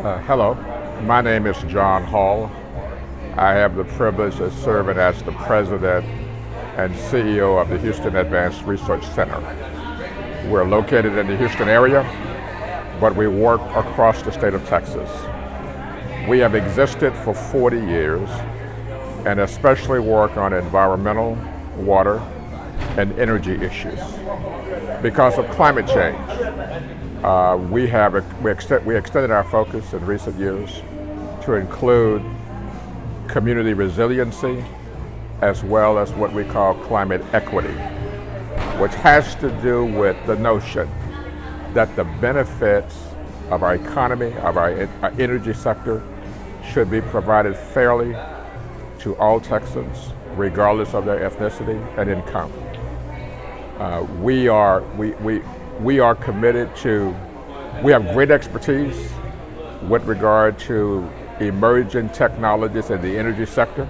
Hello, my name is John Hall. I have the privilege of serving as the president and CEO of the Houston Advanced Research Center. We're located in the Houston area, but we work across the state of Texas. We have existed for 40 years and especially work on environmental, water, and energy issues. Because of climate change, we extended our focus in recent years to include community resiliency as well as what we call climate equity, which has to do with the notion that the benefits of our economy, of our energy sector, should be provided fairly to all Texans, regardless of their ethnicity and income. We are committed to, we have great expertise with regard to emerging technologies in the energy sector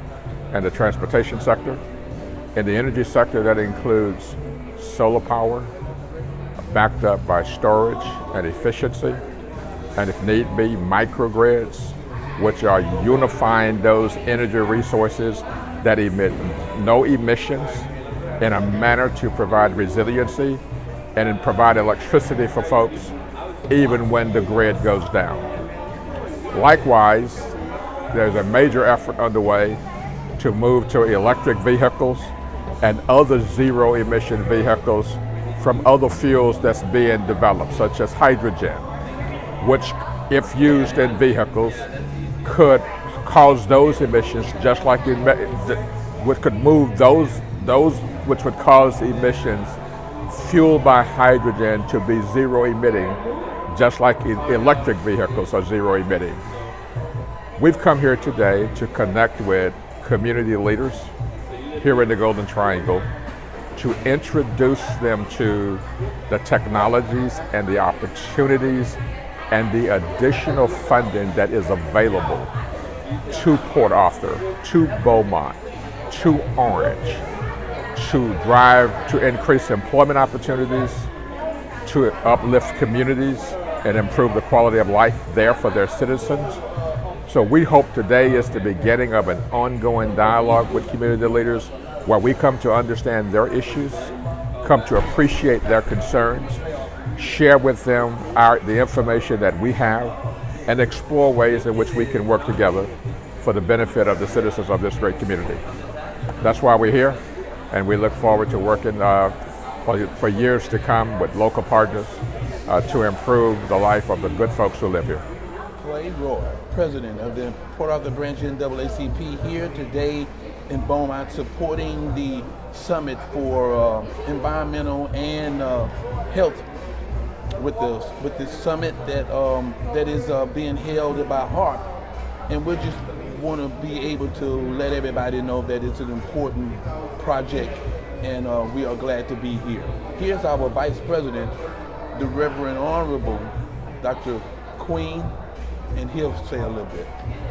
and the transportation sector. In the energy sector, that includes solar power, backed up by storage and efficiency, and if need be, microgrids, which are unifying those energy resources that emit no emissions in a manner to provide resiliency and provide electricity for folks even when the grid goes down. Likewise, there's a major effort underway to move to electric vehicles and other zero emission vehicles from other fuels that's being developed, such as hydrogen, which if used in vehicles could cause those emissions just like which could move those which would cause emissions fueled by hydrogen to be zero emitting, just like electric vehicles are zero emitting. We've come here today to connect with community leaders here in the Golden Triangle to introduce them to the technologies and the opportunities and the additional funding that is available to Port Arthur, to Beaumont, to Orange, to increase employment opportunities, to uplift communities and improve the quality of life there for their citizens. So we hope today is the beginning of an ongoing dialogue with community leaders where we come to understand their issues, come to appreciate their concerns, share with them the information that we have, and explore ways in which we can work together for the benefit of the citizens of this great community. That's why we're here, and we look forward to working for years to come with local partners to improve the life of the good folks who live here. Clay Roy, president of the Port Arthur branch NAACP, here today in Beaumont supporting the summit for environmental and health with this summit that is being held by HARP, and we just want to be able to let everybody know that it's an important project, and we are glad to be here. Here's our Vice President, the Reverend Honorable Dr. Queen, and he'll say a little bit.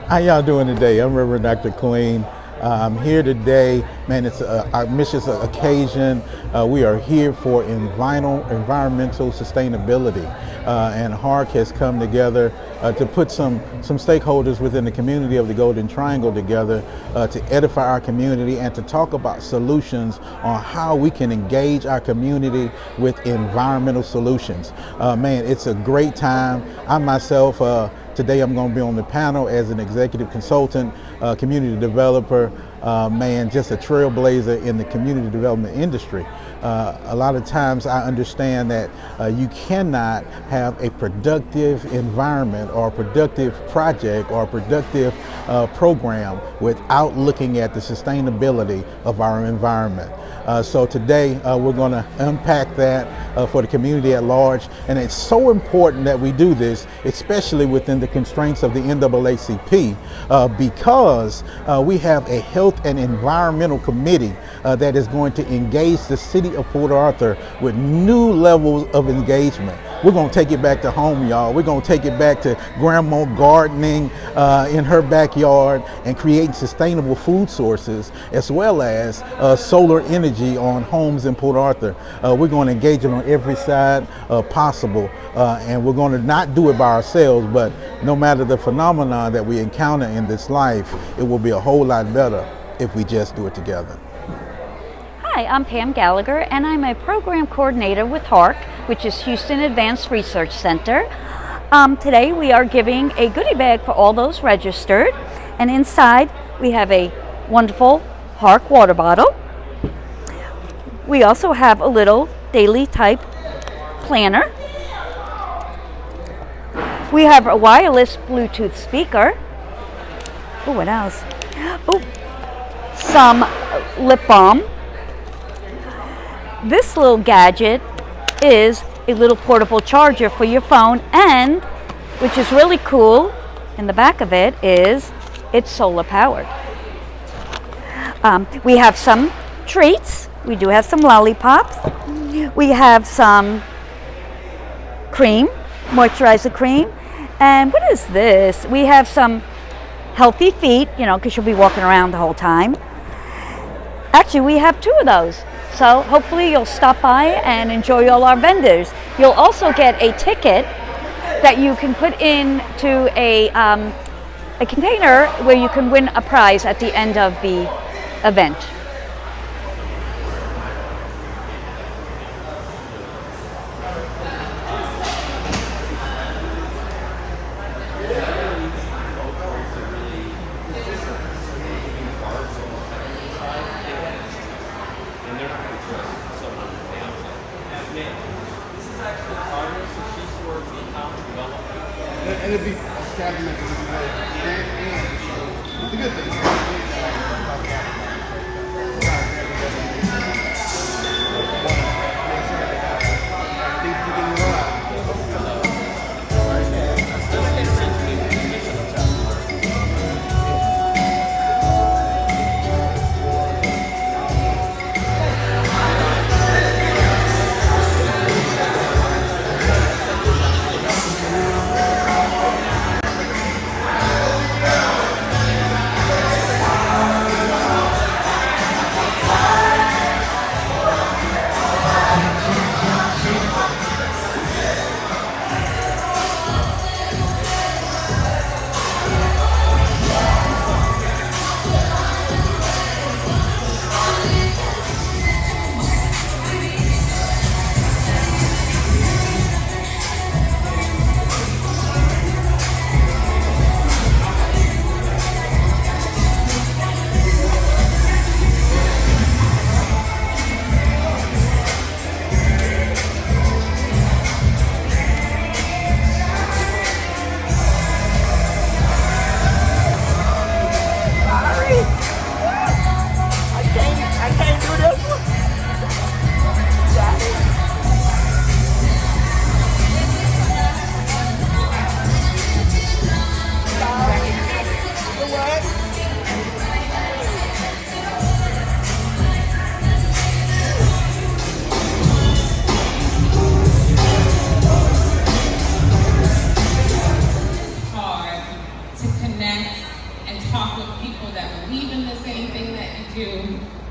How y'all doing today? I'm Reverend Dr. Queen. I'm here today, man. It's a auspicious occasion. We are here for environmental sustainability, and HARC has come together to put some stakeholders within the community of the Golden Triangle together to edify our community and to talk about solutions on how we can engage our community with environmental solutions. Man, it's a great time. I myself, today I'm going to be on the panel as an executive consultant, community developer, man, just a trailblazer in the community development industry. A lot of times I understand that you cannot have a productive environment or a productive project or a productive program without looking at the sustainability of our environment. So today we're going to unpack that for the community at large, and it's so important that we do this, especially within the constraints of the NAACP, because we have a health and environmental committee that is going to engage the city of Port Arthur with new levels of engagement. we're going to take it back to home, y'all. We're going to take it back to grandma gardening in her backyard and creating sustainable food sources, as well as solar energy on homes in Port Arthur. We're going to engage it on every side possible, and we're going to not do it by ourselves, but no matter the phenomenon that we encounter in this life, it will be a whole lot better if we just do it together. Hi, I'm Pam Gallagher, and I'm a program coordinator with HARC, which is Houston Advanced Research Center. Today we are giving a goodie bag for all those registered, and inside we have a wonderful HARC water bottle. We also have a little daily type planner. We have a wireless Bluetooth speaker. Oh, what else? Oh, some lip balm. This little gadget is a little portable charger for your phone, and which is really cool, in the back of it is it's solar powered. We have some treats. We do have some lollipops. We have some cream, moisturizer cream. And what is this? We have some healthy feet, you know, because you'll be walking around the whole time. Actually, we have 2 of those. So hopefully you'll stop by and enjoy all our vendors. You'll also get a ticket that you can put into a container where you can win a prize at the end of the event. And it'd be cabinet and the good thing.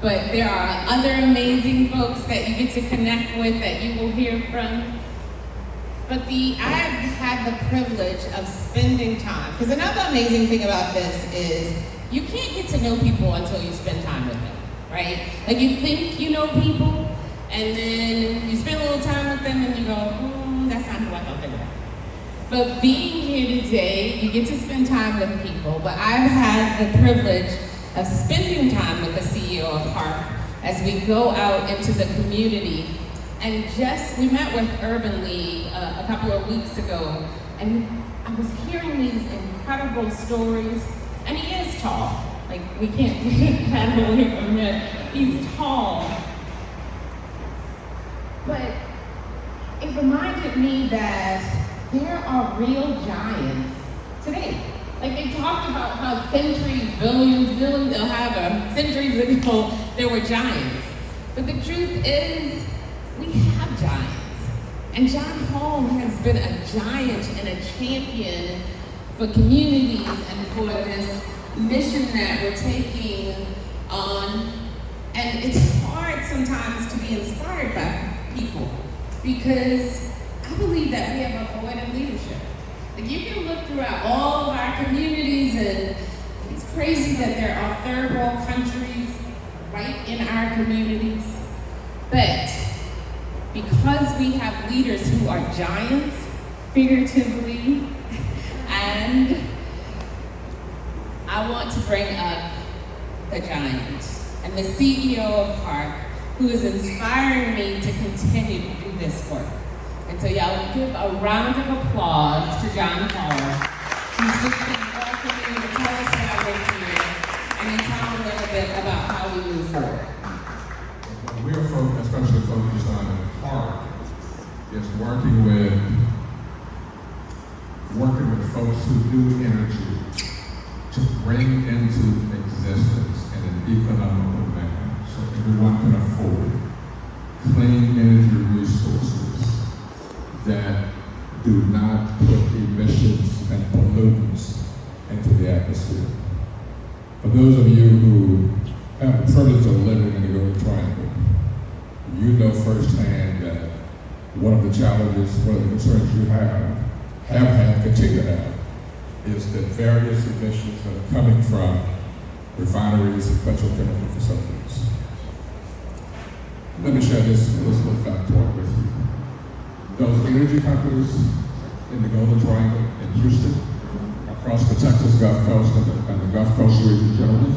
But there are other amazing folks that you get to connect with that you will hear from. But I've had the privilege of spending time, because another amazing thing about this is you can't get to know people until you spend time with them, right? Like you think you know people, and then you spend a little time with them and you go, that's not who I thought they were. But being here today, you get to spend time with people, but I've had the privilege of spending time with the CEO of HARC as we go out into the community. And we met with Urban League a couple of weeks ago, and I was hearing these incredible stories, and he is tall. Like, we can't pat him away from him. He's tall. But it reminded me that there are real giants today. Like they talked about how centuries, billions, they'll have centuries ago, there were giants. But the truth is, we have giants. And John Hall has been a giant and a champion for communities and for this mission that we're taking on. And it's hard sometimes to be inspired by people because I believe that we have a void of leadership. Like you can look throughout all of our communities and it's crazy that there are third world countries right in our communities. But because we have leaders who are giants, figuratively, and I want to bring up the giant and the CEO of Hark, who is inspiring me to continue to do this work. And so y'all give a round of applause to John Hall, who's just been welcoming to tell us why we're here, and then tell a little bit about how we move forward. We are especially focused on Hark is working with folks who do energy to bring into existence in an economical manner so everyone can afford clean energy resources that do not put emissions and pollutants into the atmosphere. For those of you who have the privilege of living in the Golden Triangle, you know firsthand that one of the challenges, one of the concerns you have had, continue to have, is that various emissions that are coming from refineries and petrochemical facilities. Let me share this little factoid with you. Those energy companies in the Golden Triangle, in Houston, across the Texas Gulf Coast and the Gulf Coast region generally,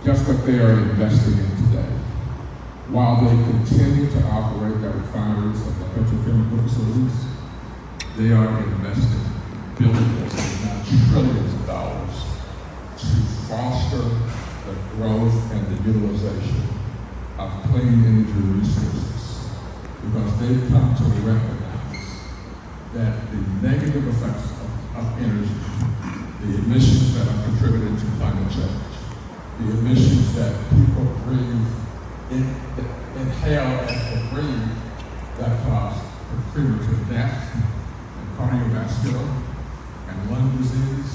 just what they are investing in today. While they continue to operate their refineries and the petrochemical facilities, they are investing billions, if not trillions of dollars to foster the growth and the utilization of clean energy resources because they've come to recognize that the negative effects of energy, the emissions that are contributing to climate change, the emissions that people breathe, inhale and breathe that cause premature death and cardiovascular and lung disease,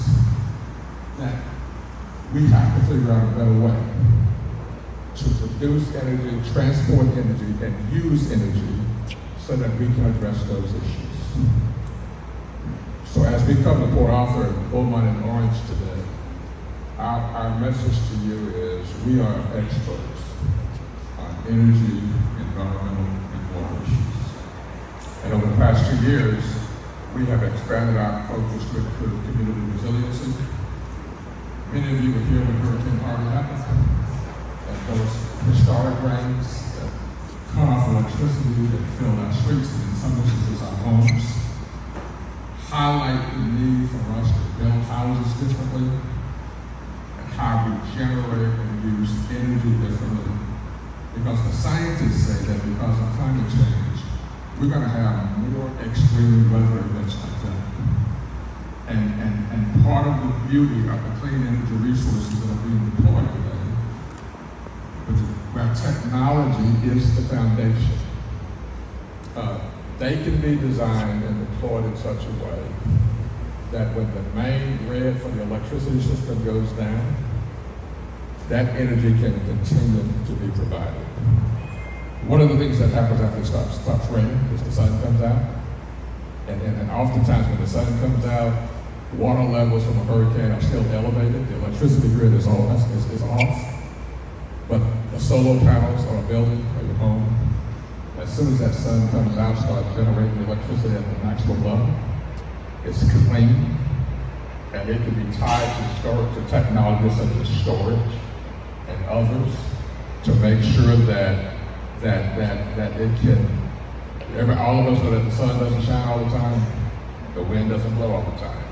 that we have to figure out a better way to produce energy, transport energy, and use energy so that we can address those issues. So as we come to Port Arthur, Beaumont, and Orange today, our message to you is we are experts on energy, environmental, and water issues. And over the past 2 years, we have expanded our focus to include community resiliency. Many of you were here when Hurricane Harvey happened, and those historic rains that cut off electricity that filled our streets and in some instances our homes, highlight the need for us to build houses differently, how we generate and use energy differently. Because the scientists say that because of climate change, we're going to have more extreme weather events like that. And part of the beauty of the clean energy resources that are being deployed today, where technology is the foundation, they can be designed and deployed in such a way that when the main grid for the electricity system goes down, that energy can continue to be provided. One of the things that happens after it stops raining is the sun comes out. And oftentimes when the sun comes out, water levels from a hurricane are still elevated. The electricity grid is off. But the solar panels on a building or your home, as soon as that sun comes out, start generating electricity at the maximum level. It's clean, and it can be tied to storage, to technologies such as storage and others, to make sure that it can. All of us know that the sun doesn't shine all the time, the wind doesn't blow all the time.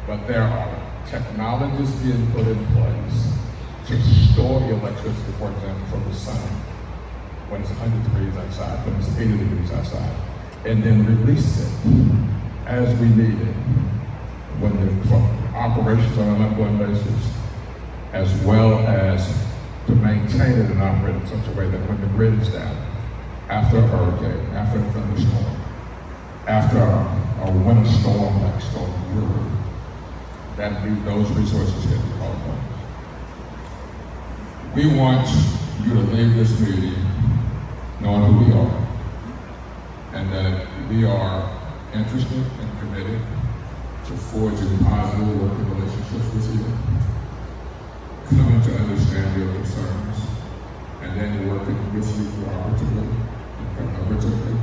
But there are technologies being put in place to store the electricity, for example, from the sun when it's 100 degrees outside, when it's 80 degrees outside, and then release it as we need it when the operations on an ongoing basis, as well as to maintain it and operate in such a way that when the grid is down, after a hurricane, after a thunderstorm, Blackstone Brewery. Those resources can be called on. We want you to leave this meeting knowing who we are, and that we are interested and committed to forging positive working relationships with you, coming to understand your concerns, and then working with you cooperatively and collaboratively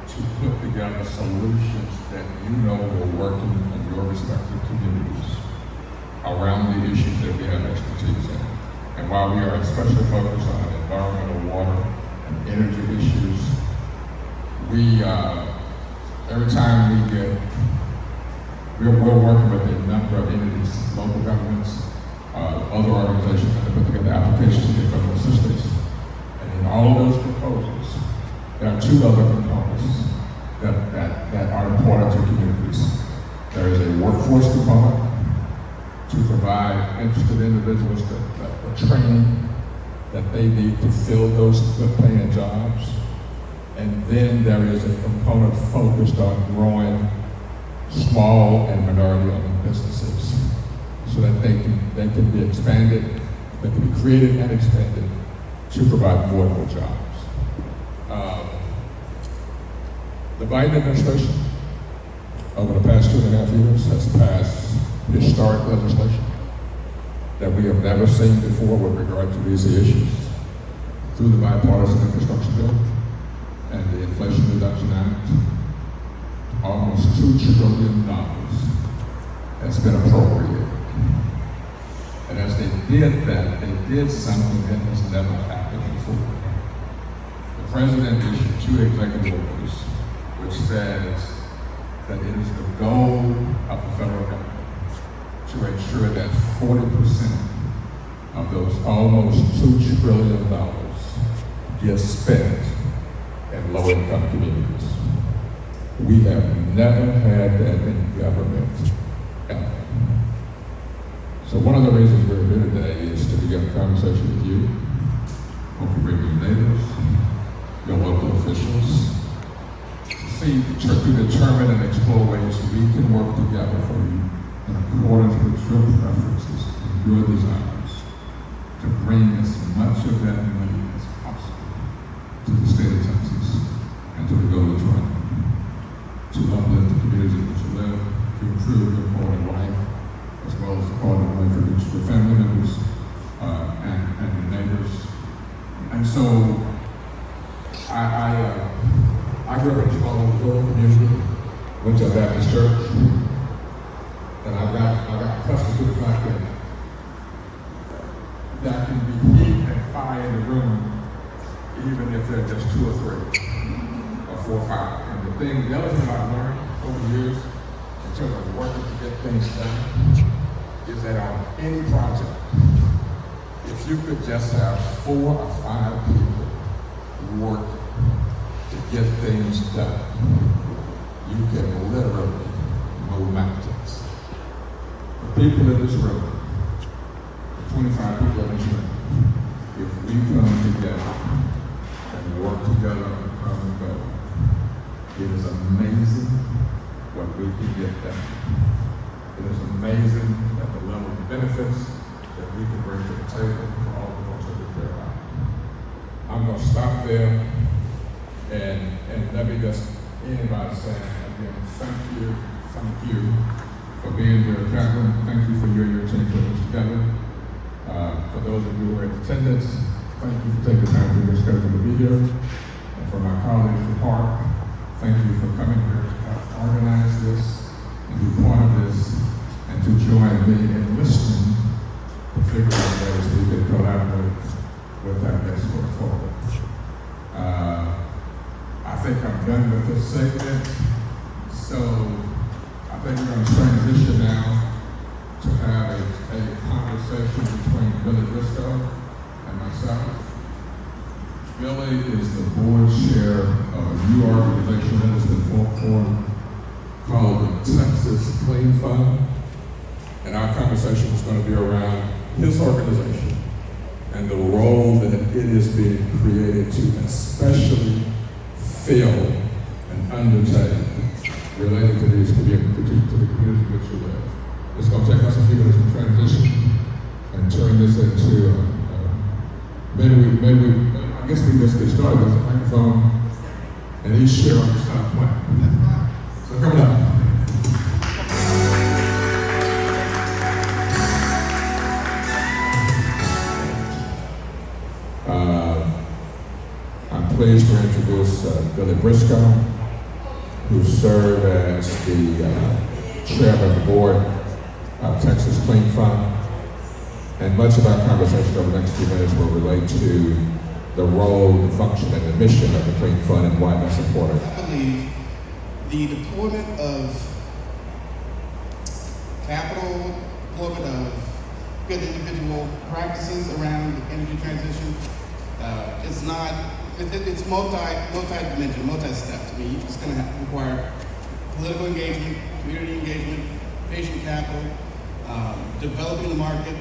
to put together solutions that you know will work in your respective communities around the issues that we have expertise in. And while we are especially focused on environmental, water, and energy issues, every time we're working with a number of entities, local governments, other organizations that put together applications to get federal assistance. And in all of those proposals, there are two other components that are important to communities. There is a workforce component to provide interested individuals the training that they need to fill those good paying jobs. And then there is a component focused on growing small and minority-owned businesses so that they can be expanded, they can be created and expanded to provide more and more jobs. The Biden administration, over the past 2.5 years, has passed historic legislation that we have never seen before with regard to these issues through the bipartisan infrastructure bill and the Inflation Reduction Act. Almost $2 trillion has been appropriated. And as they did that, they did something that has never happened before. The president issued 2 executive orders, which says that it is the goal of the federal government to ensure that 40% of those almost $2 trillion gets spent in low-income communities. We have never had that in government ever. So one of the reasons we're here today is to begin a conversation with you, hope you bring your neighbors, your local officials, to determine and explore ways we can work together for you in accordance with your preferences and your desires to bring as much of that money as possible to the state of Texas and to the village around, to uplift the communities in which you live, to improve your quality of life, as well as the quality of life for your family members and your neighbors. And so I grew up in a small rural community, went to a Baptist church, and I got accustomed to the fact that there can be heat and fire in the room, even if there are just 2 or 3, or 4 or 5. And the other thing I've learned over the years, in terms of working to get things done, is that on any project, if you could just have 4 or 5 people work to get things done, you can literally move mountains. The people in this room, the 25 people in this room, if we come together and work together on a common goal, it is amazing what we can get done. It is amazing at the level of benefits that we can bring to the table for all the folks that we care about. I'm going to stop there. And let me just end by saying again, thank you for being here, Catherine. Thank you for your team putting this together. For those of you who are in attendance, thank you for taking time from your schedule to be here. And for my colleagues from Park, thank you for coming here to help organize this and be part of this and to join me in listening to figure out ways we can collaborate with that next going forward. I think I'm done with this segment, so I think we're going to transition now to have a conversation between Billy Briscoe and myself. Billy is the board chair of a new organization that has been formed called the Texas Clean Fund, and our conversation is going to be around his organization and the role that it is being created to especially fill and undertake related to these communities. transition to, I guess we just get started with the microphone and each share on the side plan. So coming up. I'm pleased to introduce Billy Briscoe, who served as the chairman of the board of Texas Clean Fund. And much of our conversation over the next few minutes will relate to the role, the function, and the mission of the Clean Fund and why that's important. I believe the deployment of capital, deployment of good individual practices around energy transition, it's not, it's multi-dimensional, multi-steps. I mean, it's going to require political engagement, community engagement, patient capital, developing the market,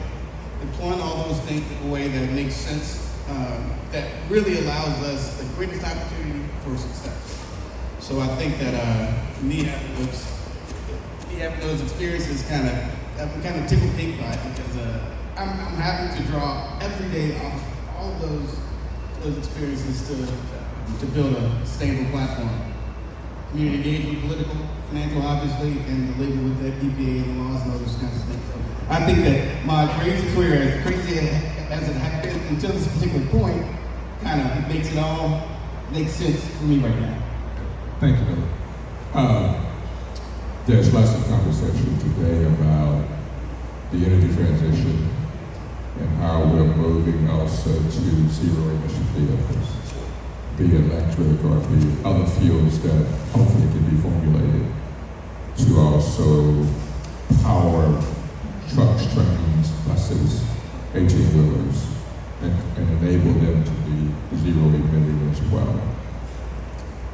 deploying all those things in a way that makes sense, that really allows us the greatest opportunity for success. So I think that me having those experiences I'm kind of tickled pink by it because I'm having to draw every day off all those experiences to build a stable platform. Community engagement, political, financial, obviously, and the labor with the EPA and the laws and all those kinds of things. So I think that my crazy career, as crazy as it has been until this particular point, kind of makes it all make sense for me right now. Thank you, Billy. There's lots of conversation today about the energy transition and how we're moving also to zero emission vehicles, be it electric or be other fuels that hopefully can be formulated to also power trucks, trains, buses, 18-wheelers, and enable them to be zero emitting as well.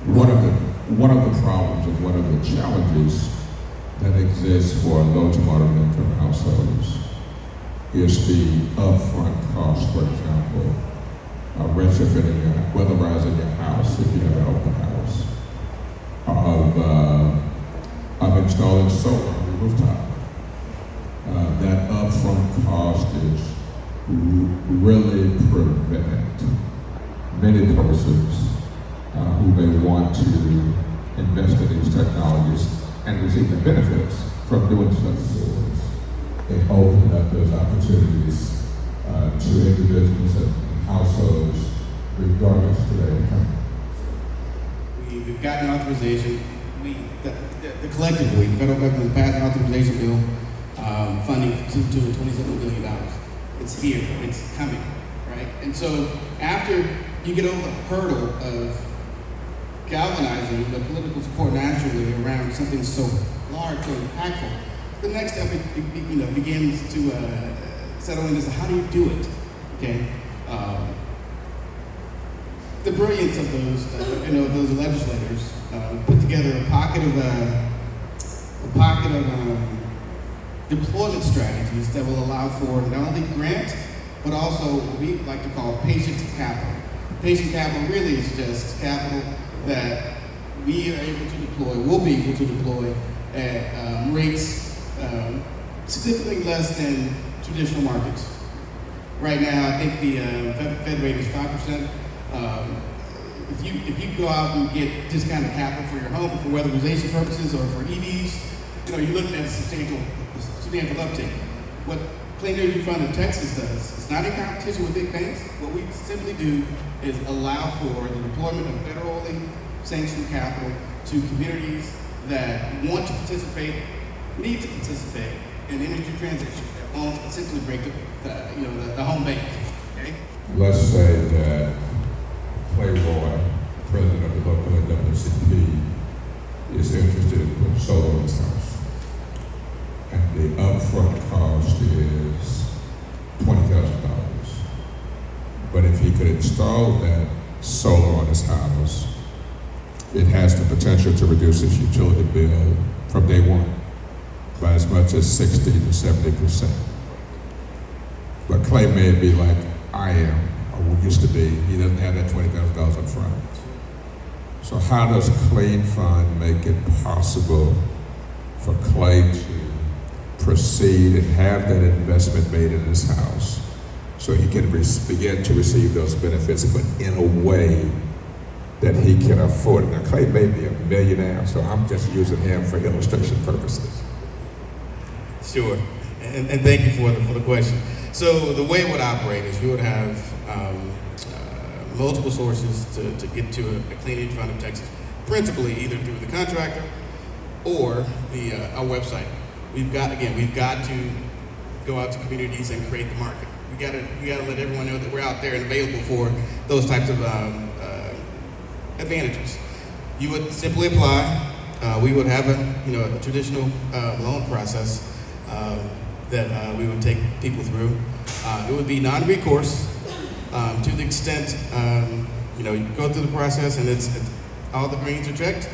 One of the problems and one of the challenges that exists for low to moderate income households is the upfront cost, for example, of retrofitting, weatherizing your house if you have an open house, of installing solar on the rooftop. That upfront cost is really prevent many persons who may want to invest in these technologies and receive the benefits from doing such things. It opened up those opportunities to individuals and households, regardless of their income. We've gotten authorization. Collectively, the federal government passed an authorization bill funding to $27 billion. It's here. It's coming, right? And so after you get over the hurdle of galvanizing the political support naturally around something so large and impactful, the next step begins to settle into how do you do it? Okay, the brilliance of those legislators put together a pocket of deployment strategies that will allow for not only grant but also what we like to call patient capital. Patient capital really is just capital that we are able to deploy, will be able to deploy at rates significantly less than traditional markets. Right now, I think the Fed rate is 5%. If you go out and get discounted capital for your home for weatherization purposes or for EVs, you're looking at a substantial uptake. What Clean Energy Fund in Texas does, it's not in competition with big banks. What we simply do is allow for the deployment of federally sanctioned capital to communities that want to participate, need to participate in energy transition, that won't essentially break the home bank. Okay? Let's say that Playboy, president of the local NAACP, is interested in putting solar in his house. And the upfront cost is $20,000. But if he could install that solar on his house, it has the potential to reduce his utility bill from day one by as much as 60 to 70%. But Clay may be like I am, or used to be. He doesn't have that $20,000 up front. So how does Clean Fund make it possible for Clay to proceed and have that investment made in his house so he can begin to receive those benefits, but in a way that he can afford it. Now, Clay may be a millionaire, so I'm just using him for illustration purposes. Sure, and thank you for the question. So the way it would operate is you would have multiple sources to get to a clean energy fund of Texas, principally either through the contractor or our website. We've got to go out to communities and create the market. We got to let everyone know that we're out there and available for those types of advantages. You would simply apply. We would have a traditional loan process that we would take people through. It would be non-recourse to the extent you go through the process and it's all the greens are checked.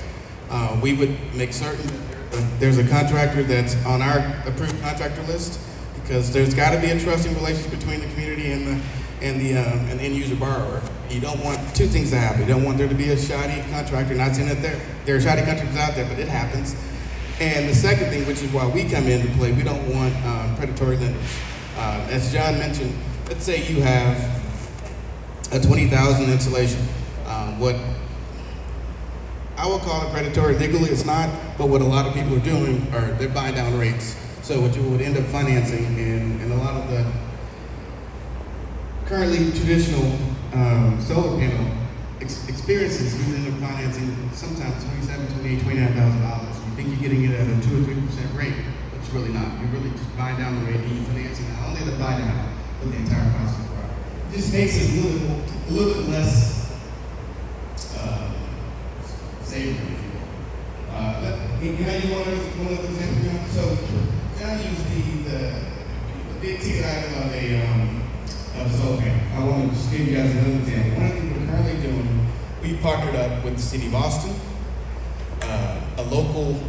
We would make certain that there's a contractor that's on our approved contractor list, because there's got to be a trusting relationship between the community and the end user borrower. You don't want two things to happen. You don't want there to be a shoddy contractor. Not saying that there are shoddy contractors out there, but it happens. And the second thing, which is why we come into play, we don't want predatory lenders. As John mentioned, let's say you have a 20,000 installation. What I would call it predatory, legally it's not, but what a lot of people are doing are they're buying down rates. So what you would end up financing in a lot of the currently traditional solar panel experiences, you end up financing sometimes $27,000, $28,000, $29,000. You think you're getting it at a 2 or 3% rate, but it's really not. You're really just buying down the rate and you're financing not only the buy down, but the entire cost of the product. It just makes it a little bit less savory, if you will. Can I use one of the examples? So John used the big ticket item of a solar panel. I want to just give you guys another example. One of the things we're currently doing, we partnered up with the city of Austin, a local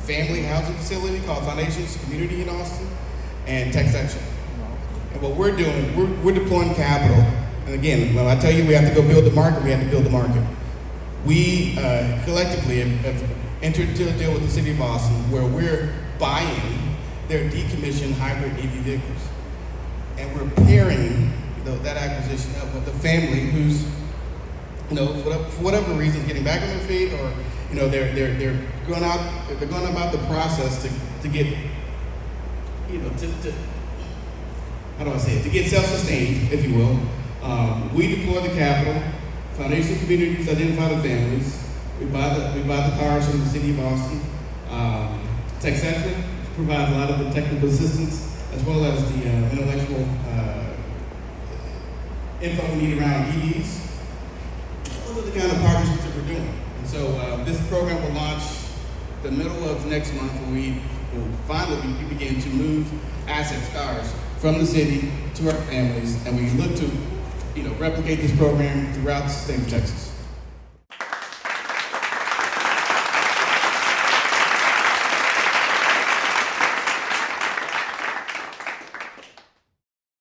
family housing facility called Foundations Community in Austin, and Tech Section. And what we're doing, we're deploying capital. And again, when I tell you we have to go build the market, we have to build the market. We collectively have entered into a deal with the city of Austin where we're buying their decommissioned hybrid EV vehicles. And we're pairing that acquisition up with a family who's, for whatever reason, getting back on their feet, or they're going about the process to get, how do I say it? To get self-sustained, if you will. We deploy the capital. Foundation communities identify the families. We buy the cars from the city of Austin. Tech Central provides a lot of the technical assistance as well as the intellectual info we need around EVs. Those are the kind of partnerships that we're doing. And so this program will launch the middle of next month, where we will finally begin to move assets, cars, from the city to our families, and we look to replicate this program throughout the state of Texas.